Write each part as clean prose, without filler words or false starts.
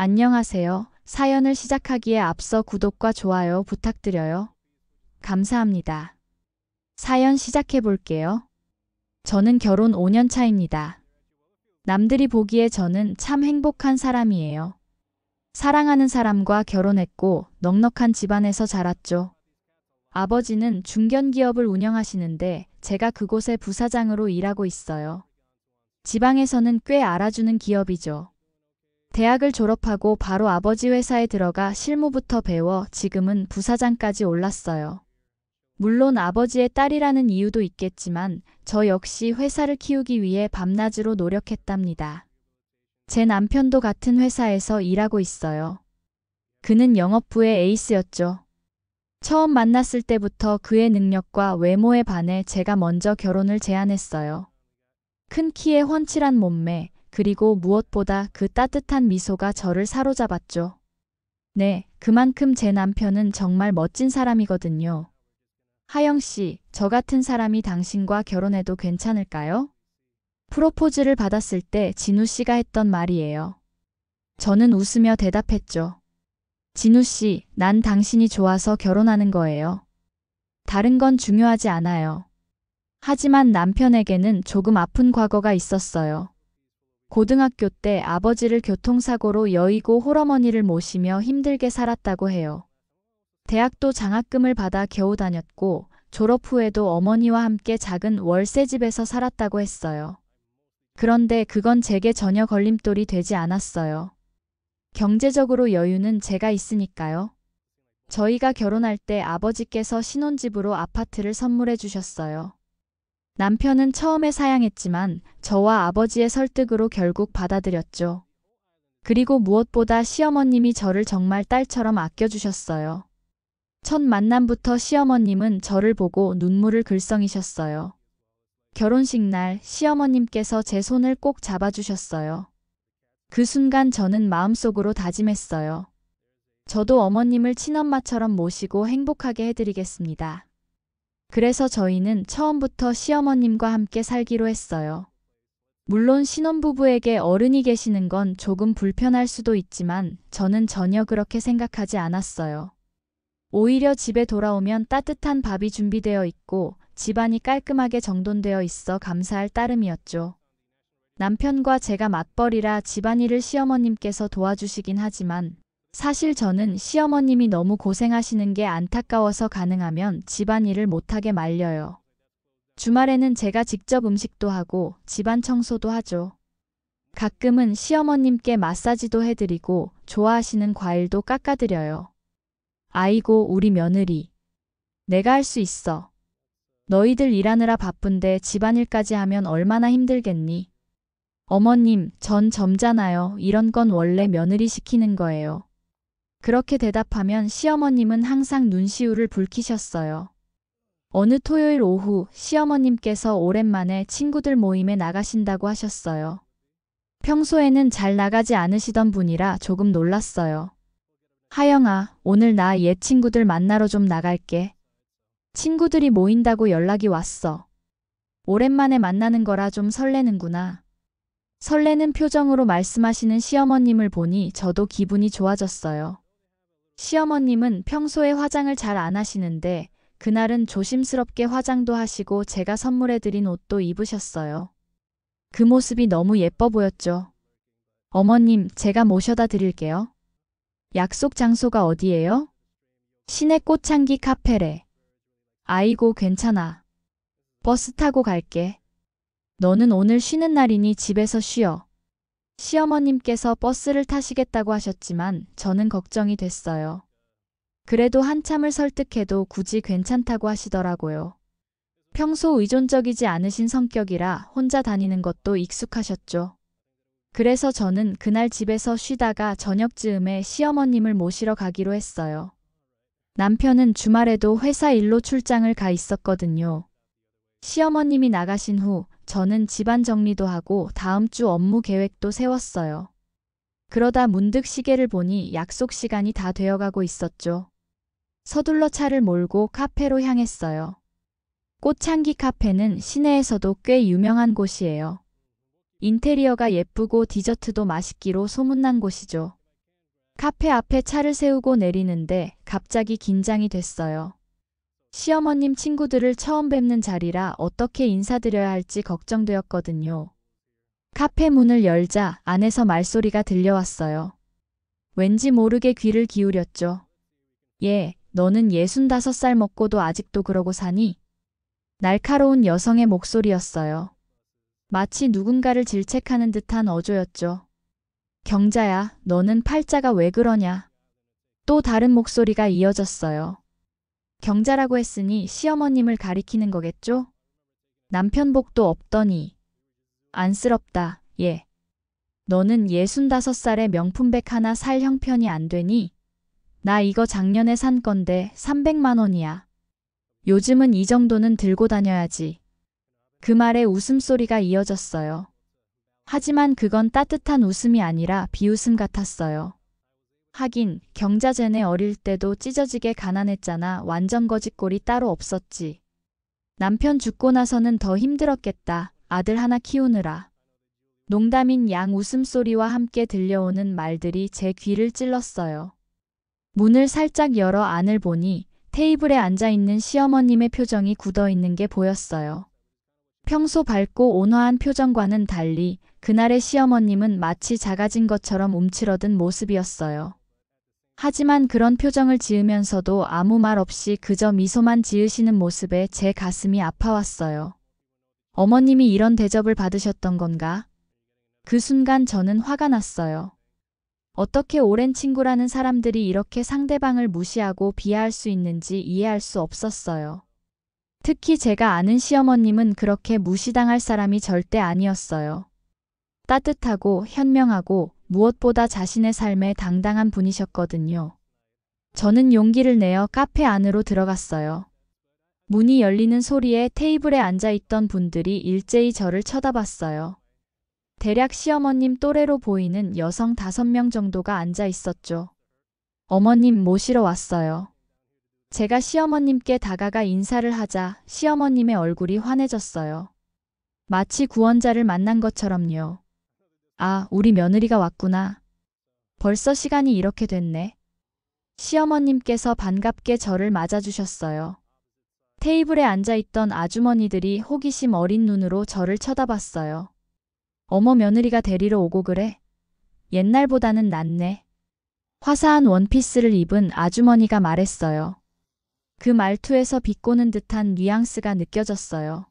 안녕하세요. 사연을 시작하기에 앞서 구독과 좋아요 부탁드려요. 감사합니다. 사연 시작해 볼게요. 저는 결혼 5년 차입니다. 남들이 보기에 저는 참 행복한 사람이에요. 사랑하는 사람과 결혼했고 넉넉한 집안에서 자랐죠. 아버지는 중견기업을 운영하시는데 제가 그곳의 부사장으로 일하고 있어요. 지방에서는 꽤 알아주는 기업이죠. 대학을 졸업하고 바로 아버지 회사에 들어가 실무부터 배워 지금은 부사장까지 올랐어요. 물론 아버지의 딸이라는 이유도 있겠지만 저 역시 회사를 키우기 위해 밤낮으로 노력했답니다. 제 남편도 같은 회사에서 일하고 있어요. 그는 영업부의 에이스였죠. 처음 만났을 때부터 그의 능력과 외모에 반해 제가 먼저 결혼을 제안했어요. 큰 키에 훤칠한 몸매, 그리고 무엇보다 그 따뜻한 미소가 저를 사로잡았죠. 네, 그만큼 제 남편은 정말 멋진 사람이거든요. 하영 씨, 저 같은 사람이 당신과 결혼해도 괜찮을까요? 프로포즈를 받았을 때 진우 씨가 했던 말이에요. 저는 웃으며 대답했죠. 진우 씨, 난 당신이 좋아서 결혼하는 거예요. 다른 건 중요하지 않아요. 하지만 남편에게는 조금 아픈 과거가 있었어요. 고등학교 때 아버지를 교통사고로 여의고 홀어머니를 모시며 힘들게 살았다고 해요. 대학도 장학금을 받아 겨우 다녔고 졸업 후에도 어머니와 함께 작은 월세집에서 살았다고 했어요. 그런데 그건 제게 전혀 걸림돌이 되지 않았어요. 경제적으로 여유는 제가 있으니까요. 저희가 결혼할 때 아버지께서 신혼집으로 아파트를 선물해 주셨어요. 남편은 처음에 사양했지만 저와 아버지의 설득으로 결국 받아들였죠. 그리고 무엇보다 시어머님이 저를 정말 딸처럼 아껴주셨어요. 첫 만남부터 시어머님은 저를 보고 눈물을 글썽이셨어요. 결혼식 날 시어머님께서 제 손을 꼭 잡아주셨어요. 그 순간 저는 마음속으로 다짐했어요. 저도 어머님을 친엄마처럼 모시고 행복하게 해드리겠습니다. 그래서 저희는 처음부터 시어머님과 함께 살기로 했어요. 물론 신혼부부에게 어른이 계시는 건 조금 불편할 수도 있지만 저는 전혀 그렇게 생각하지 않았어요. 오히려 집에 돌아오면 따뜻한 밥이 준비되어 있고 집안이 깔끔하게 정돈되어 있어 감사할 따름이었죠. 남편과 제가 맞벌이라 집안일을 시어머님께서 도와주시긴 하지만 사실 저는 시어머님이 너무 고생하시는 게 안타까워서 가능하면 집안일을 못하게 말려요. 주말에는 제가 직접 음식도 하고 집안 청소도 하죠. 가끔은 시어머님께 마사지도 해드리고 좋아하시는 과일도 깎아드려요. 아이고 우리 며느리. 내가 할 수 있어. 너희들 일하느라 바쁜데 집안일까지 하면 얼마나 힘들겠니? 어머님, 전 점잖아요. 이런 건 원래 며느리 시키는 거예요. 그렇게 대답하면 시어머님은 항상 눈시울을 붉히셨어요. 어느 토요일 오후 시어머님께서 오랜만에 친구들 모임에 나가신다고 하셨어요. 평소에는 잘 나가지 않으시던 분이라 조금 놀랐어요. 하영아, 오늘 나 옛 친구들 만나러 좀 나갈게. 친구들이 모인다고 연락이 왔어. 오랜만에 만나는 거라 좀 설레는구나. 설레는 표정으로 말씀하시는 시어머님을 보니 저도 기분이 좋아졌어요. 시어머님은 평소에 화장을 잘 안 하시는데 그날은 조심스럽게 화장도 하시고 제가 선물해드린 옷도 입으셨어요. 그 모습이 너무 예뻐 보였죠. 어머님, 제가 모셔다 드릴게요. 약속 장소가 어디예요? 시내 꽃향기 카페래. 아이고 괜찮아. 버스 타고 갈게. 너는 오늘 쉬는 날이니 집에서 쉬어. 시어머님께서 버스를 타시겠다고 하셨지만 저는 걱정이 됐어요. 그래도 한참을 설득해도 굳이 괜찮다고 하시더라고요. 평소 의존적이지 않으신 성격이라 혼자 다니는 것도 익숙하셨죠. 그래서 저는 그날 집에서 쉬다가 저녁 즈음에 시어머님을 모시러 가기로 했어요. 남편은 주말에도 회사 일로 출장을 가 있었거든요. 시어머님이 나가신 후 저는 집안 정리도 하고 다음 주 업무 계획도 세웠어요. 그러다 문득 시계를 보니 약속 시간이 다 되어가고 있었죠. 서둘러 차를 몰고 카페로 향했어요. 꽃향기 카페는 시내에서도 꽤 유명한 곳이에요. 인테리어가 예쁘고 디저트도 맛있기로 소문난 곳이죠. 카페 앞에 차를 세우고 내리는데 갑자기 긴장이 됐어요. 시어머님 친구들을 처음 뵙는 자리라 어떻게 인사드려야 할지 걱정되었거든요. 카페 문을 열자 안에서 말소리가 들려왔어요. 왠지 모르게 귀를 기울였죠. 예, 너는 65살 먹고도 아직도 그러고 사니? 날카로운 여성의 목소리였어요. 마치 누군가를 질책하는 듯한 어조였죠. 경자야, 너는 팔자가 왜 그러냐? 또 다른 목소리가 이어졌어요. 경자라고 했으니 시어머님을 가리키는 거겠죠? 남편 복도 없더니. 안쓰럽다, 예. 너는 65살에 명품백 하나 살 형편이 안 되니? 나 이거 작년에 산 건데 300만 원이야. 요즘은 이 정도는 들고 다녀야지. 그 말에 웃음소리가 이어졌어요. 하지만 그건 따뜻한 웃음이 아니라 비웃음 같았어요. 하긴 경자쟤네 어릴 때도 찢어지게 가난했잖아. 완전 거짓골이 따로 없었지. 남편 죽고 나서는 더 힘들었겠다. 아들 하나 키우느라. 농담인 양 웃음소리와 함께 들려오는 말들이 제 귀를 찔렀어요. 문을 살짝 열어 안을 보니 테이블에 앉아있는 시어머님의 표정이 굳어있는 게 보였어요. 평소 밝고 온화한 표정과는 달리 그날의 시어머님은 마치 작아진 것처럼 움츠러든 모습이었어요. 하지만 그런 표정을 지으면서도 아무 말 없이 그저 미소만 지으시는 모습에 제 가슴이 아파왔어요. 어머님이 이런 대접을 받으셨던 건가? 그 순간 저는 화가 났어요. 어떻게 오랜 친구라는 사람들이 이렇게 상대방을 무시하고 비하할 수 있는지 이해할 수 없었어요. 특히 제가 아는 시어머님은 그렇게 무시당할 사람이 절대 아니었어요. 따뜻하고 현명하고 무엇보다 자신의 삶에 당당한 분이셨거든요. 저는 용기를 내어 카페 안으로 들어갔어요. 문이 열리는 소리에 테이블에 앉아있던 분들이 일제히 저를 쳐다봤어요. 대략 시어머님 또래로 보이는 여성 5명 정도가 앉아 있었죠. 어머님 모시러 왔어요. 제가 시어머님께 다가가 인사를 하자 시어머님의 얼굴이 환해졌어요. 마치 구원자를 만난 것처럼요. 아, 우리 며느리가 왔구나. 벌써 시간이 이렇게 됐네. 시어머님께서 반갑게 저를 맞아주셨어요. 테이블에 앉아있던 아주머니들이 호기심 어린 눈으로 저를 쳐다봤어요. 어머, 며느리가 데리러 오고 그래? 옛날보다는 낫네. 화사한 원피스를 입은 아주머니가 말했어요. 그 말투에서 비꼬는 듯한 뉘앙스가 느껴졌어요.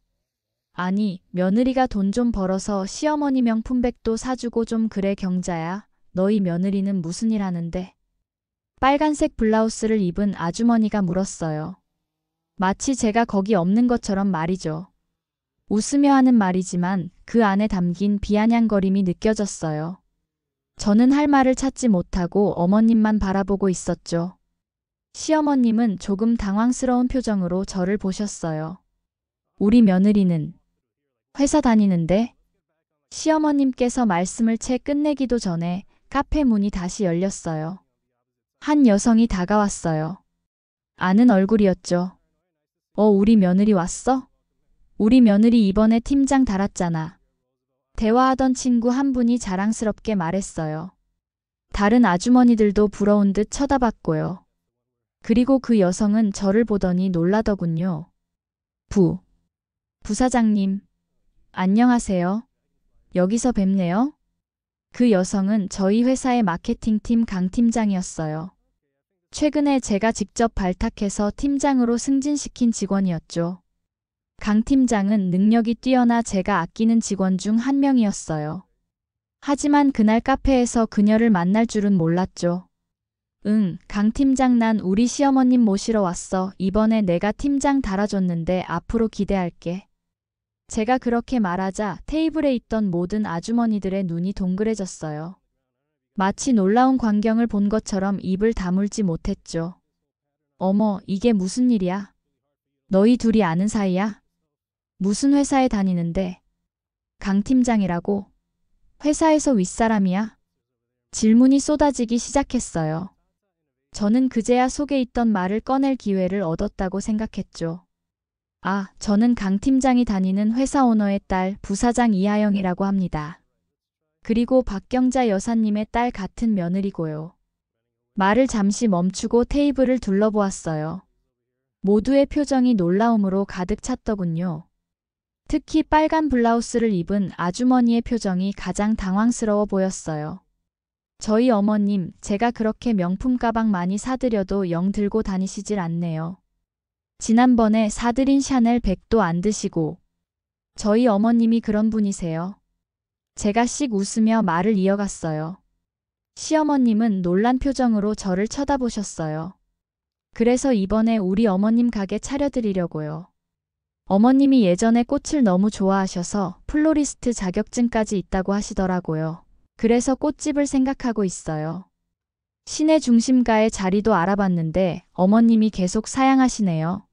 아니, 며느리가 돈 좀 벌어서 시어머니 명품백도 사주고 좀 그래. 경자야, 너희 며느리는 무슨 일 하는데? 빨간색 블라우스를 입은 아주머니가 물었어요. 마치 제가 거기 없는 것처럼 말이죠. 웃으며 하는 말이지만 그 안에 담긴 비아냥거림이 느껴졌어요. 저는 할 말을 찾지 못하고 어머님만 바라보고 있었죠. 시어머님은 조금 당황스러운 표정으로 저를 보셨어요. 우리 며느리는 회사 다니는데? 시어머님께서 말씀을 채 끝내기도 전에 카페 문이 다시 열렸어요. 한 여성이 다가왔어요. 아는 얼굴이었죠. 우리 며느리 왔어? 우리 며느리 이번에 팀장 달았잖아. 대화하던 친구 한 분이 자랑스럽게 말했어요. 다른 아주머니들도 부러운 듯 쳐다봤고요. 그리고 그 여성은 저를 보더니 놀라더군요. 부사장님, 안녕하세요. 여기서 뵙네요. 그 여성은 저희 회사의 마케팅팀 강 팀장이었어요. 최근에 제가 직접 발탁해서 팀장으로 승진시킨 직원이었죠. 강 팀장은 능력이 뛰어나 제가 아끼는 직원 중 한 명이었어요. 하지만 그날 카페에서 그녀를 만날 줄은 몰랐죠. 강 팀장, 난 우리 시어머님 모시러 왔어. 이번에 내가 팀장 달아줬는데 앞으로 기대할게. 제가 그렇게 말하자 테이블에 있던 모든 아주머니들의 눈이 동그래졌어요. 마치 놀라운 광경을 본 것처럼 입을 다물지 못했죠. 어머, 이게 무슨 일이야? 너희 둘이 아는 사이야? 무슨 회사에 다니는데? 강 팀장이라고? 회사에서 윗사람이야? 질문이 쏟아지기 시작했어요. 저는 그제야 속에 있던 말을 꺼낼 기회를 얻었다고 생각했죠. 아, 저는 강 팀장이 다니는 회사 오너의 딸 부사장 이하영이라고 합니다. 그리고 박경자 여사님의 딸 같은 며느리고요. 말을 잠시 멈추고 테이블을 둘러보았어요. 모두의 표정이 놀라움으로 가득 찼더군요. 특히 빨간 블라우스를 입은 아주머니의 표정이 가장 당황스러워 보였어요. 저희 어머님, 제가 그렇게 명품 가방 많이 사드려도 영 들고 다니시질 않네요. 지난번에 사드린 샤넬 백도 안 드시고. 저희 어머님이 그런 분이세요. 제가 씩 웃으며 말을 이어갔어요. 시어머님은 놀란 표정으로 저를 쳐다보셨어요. 그래서 이번에 우리 어머님 가게 차려드리려고요. 어머님이 예전에 꽃을 너무 좋아하셔서 플로리스트 자격증까지 있다고 하시더라고요. 그래서 꽃집을 생각하고 있어요. 시내 중심가의 자리도 알아봤는데 어머님이 계속 사양하시네요.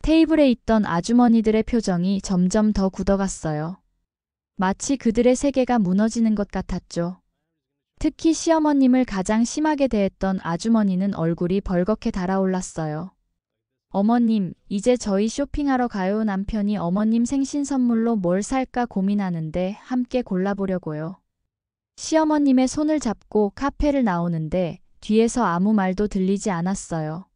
테이블에 있던 아주머니들의 표정이 점점 더 굳어갔어요. 마치 그들의 세계가 무너지는 것 같았죠. 특히 시어머님을 가장 심하게 대했던 아주머니는 얼굴이 벌겋게 달아올랐어요. 어머님, 이제 저희 쇼핑하러 가요. 남편이 어머님 생신 선물로 뭘 살까 고민하는데 함께 골라보려고요. 시어머님의 손을 잡고 카페를 나오는데 뒤에서 아무 말도 들리지 않았어요.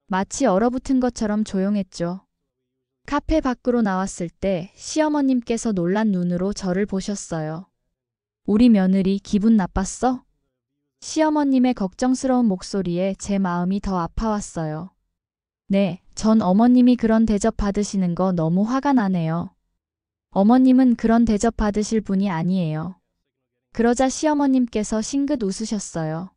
마치 얼어붙은 것처럼 조용했죠. 카페 밖으로 나왔을 때 시어머님께서 놀란 눈으로 저를 보셨어요. 우리 며느리 기분 나빴어? 시어머님의 걱정스러운 목소리에 제 마음이 더 아파왔어요. 네, 전 어머님이 그런 대접 받으시는 거 너무 화가 나네요. 어머님은 그런 대접 받으실 분이 아니에요. 그러자 시어머님께서 싱긋 웃으셨어요.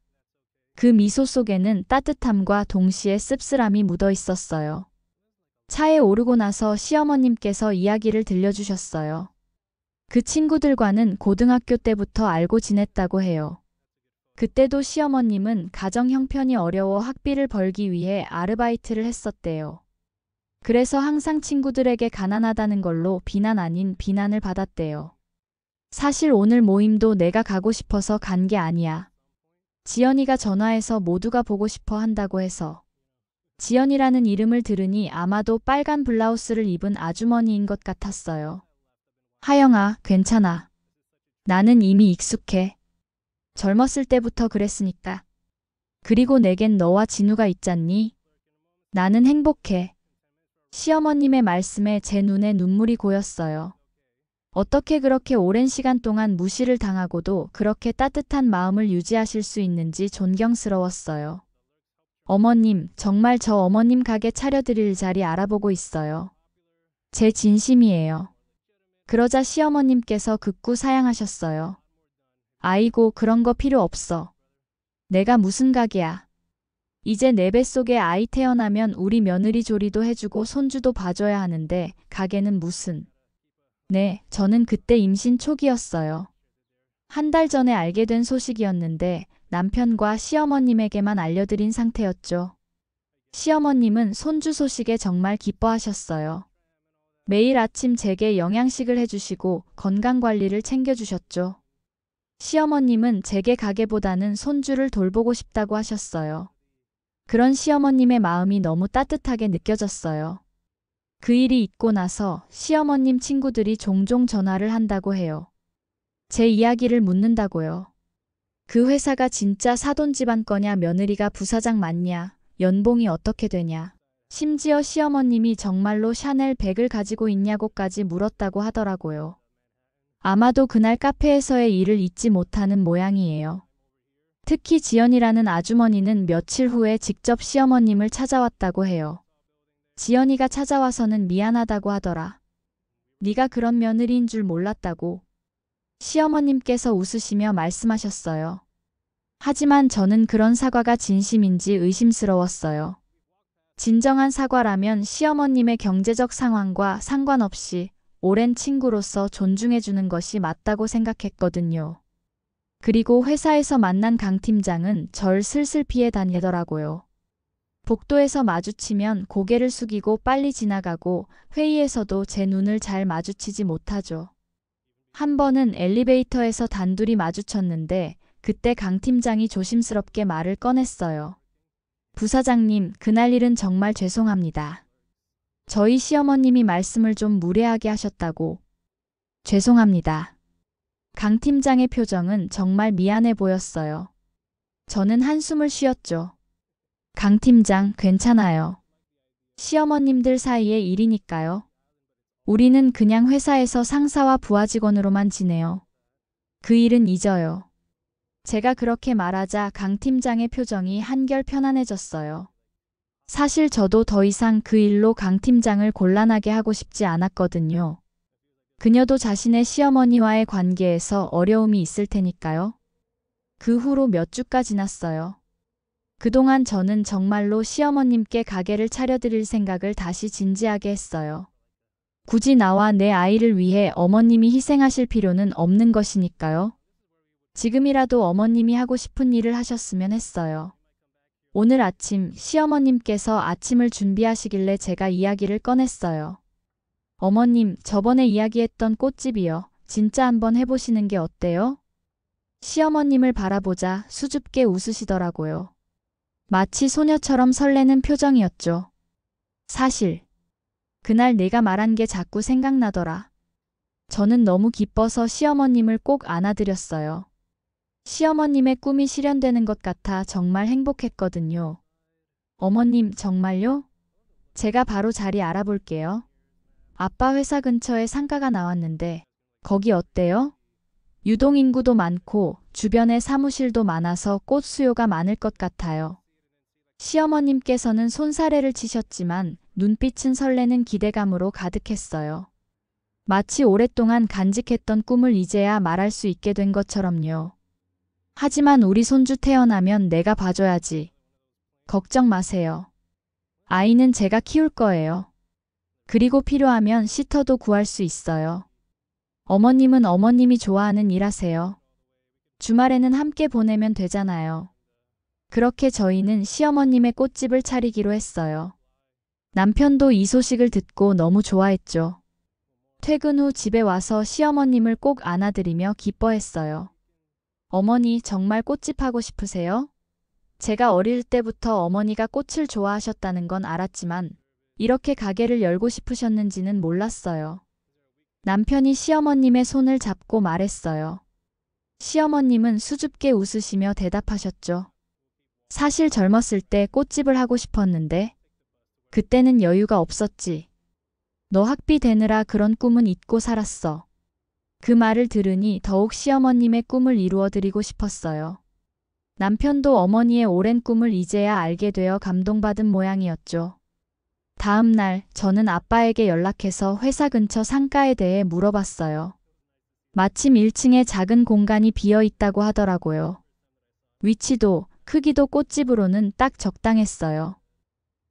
그 미소 속에는 따뜻함과 동시에 씁쓸함이 묻어 있었어요. 차에 오르고 나서 시어머님께서 이야기를 들려주셨어요. 그 친구들과는 고등학교 때부터 알고 지냈다고 해요. 그때도 시어머님은 가정 형편이 어려워 학비를 벌기 위해 아르바이트를 했었대요. 그래서 항상 친구들에게 가난하다는 걸로 비난 아닌 비난을 받았대요. 사실 오늘 모임도 내가 가고 싶어서 간 게 아니야. 지연이가 전화해서 모두가 보고 싶어 한다고 해서. 지연이라는 이름을 들으니 아마도 빨간 블라우스를 입은 아주머니인 것 같았어요. 하영아, 괜찮아. 나는 이미 익숙해. 젊었을 때부터 그랬으니까. 그리고 내겐 너와 진우가 있잖니? 나는 행복해. 시어머님의 말씀에 제 눈에 눈물이 고였어요. 어떻게 그렇게 오랜 시간 동안 무시를 당하고도 그렇게 따뜻한 마음을 유지하실 수 있는지 존경스러웠어요. 어머님, 정말 저 어머님 가게 차려드릴 자리 알아보고 있어요. 제 진심이에요. 그러자 시어머님께서 극구 사양하셨어요. 아이고, 그런 거 필요 없어. 내가 무슨 가게야. 이제 내 뱃속에 아이 태어나면 우리 며느리 조리도 해주고 손주도 봐줘야 하는데 가게는 무슨. 네, 저는 그때 임신 초기였어요. 한 달 전에 알게 된 소식이었는데 남편과 시어머님에게만 알려드린 상태였죠. 시어머님은 손주 소식에 정말 기뻐하셨어요. 매일 아침 제게 영양식을 해주시고 건강관리를 챙겨주셨죠. 시어머님은 제게 가게보다는 손주를 돌보고 싶다고 하셨어요. 그런 시어머님의 마음이 너무 따뜻하게 느껴졌어요. 그 일이 있고 나서 시어머님 친구들이 종종 전화를 한다고 해요. 제 이야기를 묻는다고요. 그 회사가 진짜 사돈 집안 거냐, 며느리가 부사장 맞냐, 연봉이 어떻게 되냐. 심지어 시어머님이 정말로 샤넬 백을 가지고 있냐고까지 물었다고 하더라고요. 아마도 그날 카페에서의 일을 잊지 못하는 모양이에요. 특히 지연이라는 아주머니는 며칠 후에 직접 시어머님을 찾아왔다고 해요. 지연이가 찾아와서는 미안하다고 하더라. 네가 그런 며느리인 줄 몰랐다고. 시어머님께서 웃으시며 말씀하셨어요. 하지만 저는 그런 사과가 진심인지 의심스러웠어요. 진정한 사과라면 시어머님의 경제적 상황과 상관없이 오랜 친구로서 존중해주는 것이 맞다고 생각했거든요. 그리고 회사에서 만난 강 팀장은 절 슬슬 피해 다니더라고요. 복도에서 마주치면 고개를 숙이고 빨리 지나가고 회의에서도 제 눈을 잘 마주치지 못하죠. 한 번은 엘리베이터에서 단둘이 마주쳤는데 그때 강 팀장이 조심스럽게 말을 꺼냈어요. 부사장님, 그날 일은 정말 죄송합니다. 저희 시어머님이 말씀을 좀 무례하게 하셨다고. 죄송합니다. 강 팀장의 표정은 정말 미안해 보였어요. 저는 한숨을 쉬었죠. 강 팀장, 괜찮아요. 시어머님들 사이의 일이니까요. 우리는 그냥 회사에서 상사와 부하 직원으로만 지내요. 그 일은 잊어요. 제가 그렇게 말하자 강 팀장의 표정이 한결 편안해졌어요. 사실 저도 더 이상 그 일로 강 팀장을 곤란하게 하고 싶지 않았거든요. 그녀도 자신의 시어머니와의 관계에서 어려움이 있을 테니까요. 그 후로 몇 주가 지났어요. 그동안 저는 정말로 시어머님께 가게를 차려드릴 생각을 다시 진지하게 했어요. 굳이 나와 내 아이를 위해 어머님이 희생하실 필요는 없는 것이니까요. 지금이라도 어머님이 하고 싶은 일을 하셨으면 했어요. 오늘 아침 시어머님께서 아침을 준비하시길래 제가 이야기를 꺼냈어요. 어머님, 저번에 이야기했던 꽃집이요. 진짜 한번 해보시는 게 어때요? 시어머님을 바라보자 수줍게 웃으시더라고요. 마치 소녀처럼 설레는 표정이었죠. 사실 그날 내가 말한 게 자꾸 생각나더라. 저는 너무 기뻐서 시어머님을 꼭 안아드렸어요. 시어머님의 꿈이 실현되는 것 같아 정말 행복했거든요. 어머님, 정말요? 제가 바로 자리 알아볼게요. 아빠 회사 근처에 상가가 나왔는데 거기 어때요? 유동인구도 많고 주변에 사무실도 많아서 꽃 수요가 많을 것 같아요. 시어머님께서는 손사래를 치셨지만 눈빛은 설레는 기대감으로 가득했어요. 마치 오랫동안 간직했던 꿈을 이제야 말할 수 있게 된 것처럼요. 하지만 우리 손주 태어나면 내가 봐줘야지. 걱정 마세요. 아이는 제가 키울 거예요. 그리고 필요하면 시터도 구할 수 있어요. 어머님은 어머님이 좋아하는 일 하세요. 주말에는 함께 보내면 되잖아요. 그렇게 저희는 시어머님의 꽃집을 차리기로 했어요. 남편도 이 소식을 듣고 너무 좋아했죠. 퇴근 후 집에 와서 시어머님을 꼭 안아드리며 기뻐했어요. 어머니, 정말 꽃집 하고 싶으세요? 제가 어릴 때부터 어머니가 꽃을 좋아하셨다는 건 알았지만 이렇게 가게를 열고 싶으셨는지는 몰랐어요. 남편이 시어머님의 손을 잡고 말했어요. 시어머님은 수줍게 웃으시며 대답하셨죠. 사실 젊었을 때 꽃집을 하고 싶었는데 그때는 여유가 없었지. 너 학비 대느라 그런 꿈은 잊고 살았어. 그 말을 들으니 더욱 시어머님의 꿈을 이루어드리고 싶었어요. 남편도 어머니의 오랜 꿈을 이제야 알게 되어 감동받은 모양이었죠. 다음 날 저는 아빠에게 연락해서 회사 근처 상가에 대해 물어봤어요. 마침 1층에 작은 공간이 비어 있다고 하더라고요. 위치도 크기도 꽃집으로는 딱 적당했어요.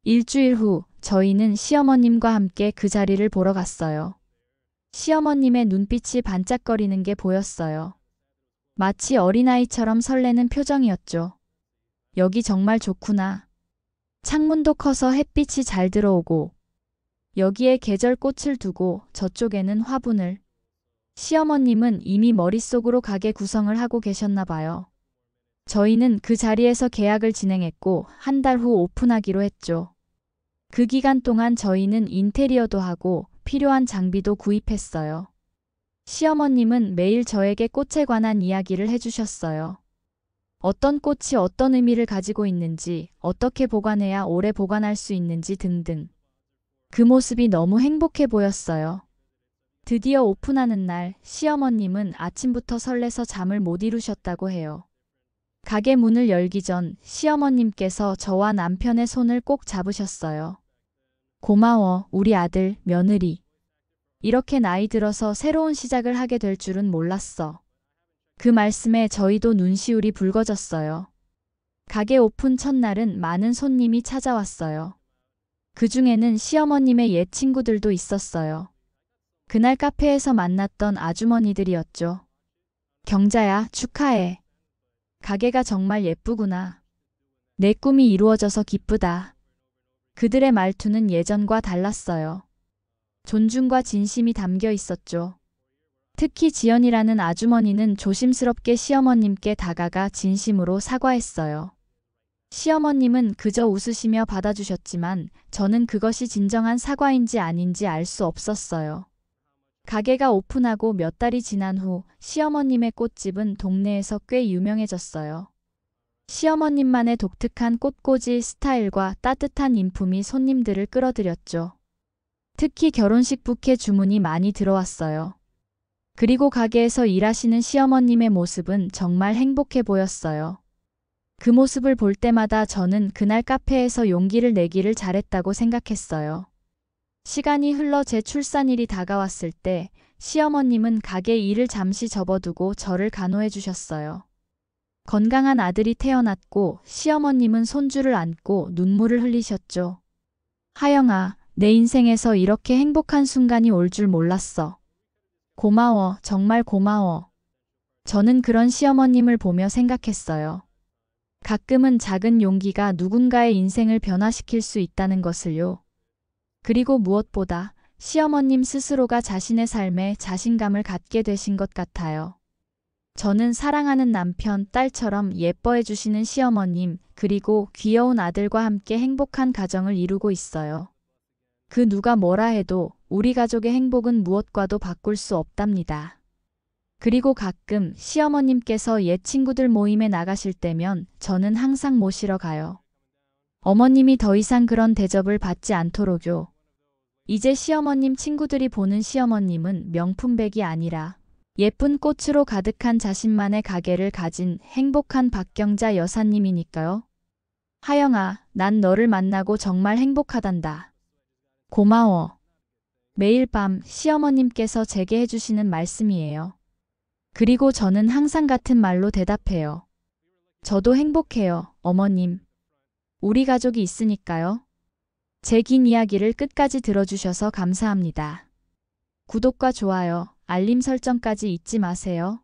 일주일 후 저희는 시어머님과 함께 그 자리를 보러 갔어요. 시어머님의 눈빛이 반짝거리는 게 보였어요. 마치 어린아이처럼 설레는 표정이었죠. 여기 정말 좋구나. 창문도 커서 햇빛이 잘 들어오고 여기에 계절꽃을 두고 저쪽에는 화분을. 시어머님은 이미 머릿속으로 가게 구성을 하고 계셨나 봐요. 저희는 그 자리에서 계약을 진행했고 한 달 후 오픈하기로 했죠. 그 기간 동안 저희는 인테리어도 하고 필요한 장비도 구입했어요. 시어머님은 매일 저에게 꽃에 관한 이야기를 해주셨어요. 어떤 꽃이 어떤 의미를 가지고 있는지, 어떻게 보관해야 오래 보관할 수 있는지 등등. 그 모습이 너무 행복해 보였어요. 드디어 오픈하는 날 시어머님은 아침부터 설레서 잠을 못 이루셨다고 해요. 가게 문을 열기 전 시어머님께서 저와 남편의 손을 꼭 잡으셨어요. 고마워, 우리 아들, 며느리. 이렇게 나이 들어서 새로운 시작을 하게 될 줄은 몰랐어. 그 말씀에 저희도 눈시울이 붉어졌어요. 가게 오픈 첫날은 많은 손님이 찾아왔어요. 그 중에는 시어머님의 옛 친구들도 있었어요. 그날 카페에서 만났던 아주머니들이었죠. 경자야, 축하해. 가게가 정말 예쁘구나. 내 꿈이 이루어져서 기쁘다. 그들의 말투는 예전과 달랐어요. 존중과 진심이 담겨 있었죠. 특히 지연이라는 아주머니는 조심스럽게 시어머님께 다가가 진심으로 사과했어요. 시어머님은 그저 웃으시며 받아주셨지만 저는 그것이 진정한 사과인지 아닌지 알 수 없었어요. 가게가 오픈하고 몇 달이 지난 후 시어머님의 꽃집은 동네에서 꽤 유명해졌어요. 시어머님만의 독특한 꽃꽂이 스타일과 따뜻한 인품이 손님들을 끌어들였죠. 특히 결혼식 부케 주문이 많이 들어왔어요. 그리고 가게에서 일하시는 시어머님의 모습은 정말 행복해 보였어요. 그 모습을 볼 때마다 저는 그날 카페에서 용기를 내기를 잘했다고 생각했어요. 시간이 흘러 제 출산일이 다가왔을 때 시어머님은 가게 일을 잠시 접어두고 저를 간호해 주셨어요. 건강한 아들이 태어났고 시어머님은 손주를 안고 눈물을 흘리셨죠. 하영아, 내 인생에서 이렇게 행복한 순간이 올 줄 몰랐어. 고마워, 정말 고마워. 저는 그런 시어머님을 보며 생각했어요. 가끔은 작은 용기가 누군가의 인생을 변화시킬 수 있다는 것을요. 그리고 무엇보다 시어머님 스스로가 자신의 삶에 자신감을 갖게 되신 것 같아요. 저는 사랑하는 남편, 딸처럼 예뻐해 주시는 시어머님, 그리고 귀여운 아들과 함께 행복한 가정을 이루고 있어요. 그 누가 뭐라 해도 우리 가족의 행복은 무엇과도 바꿀 수 없답니다. 그리고 가끔 시어머님께서 옛 친구들 모임에 나가실 때면 저는 항상 모시러 가요. 어머님이 더 이상 그런 대접을 받지 않도록요. 이제 시어머님 친구들이 보는 시어머님은 명품백이 아니라 예쁜 꽃으로 가득한 자신만의 가게를 가진 행복한 박경자 여사님이니까요. 하영아, 난 너를 만나고 정말 행복하단다. 고마워. 매일 밤 시어머님께서 제게 해주시는 말씀이에요. 그리고 저는 항상 같은 말로 대답해요. 저도 행복해요, 어머님. 우리 가족이 있으니까요. 제 긴 이야기를 끝까지 들어주셔서 감사합니다. 구독과 좋아요, 알림 설정까지 잊지 마세요.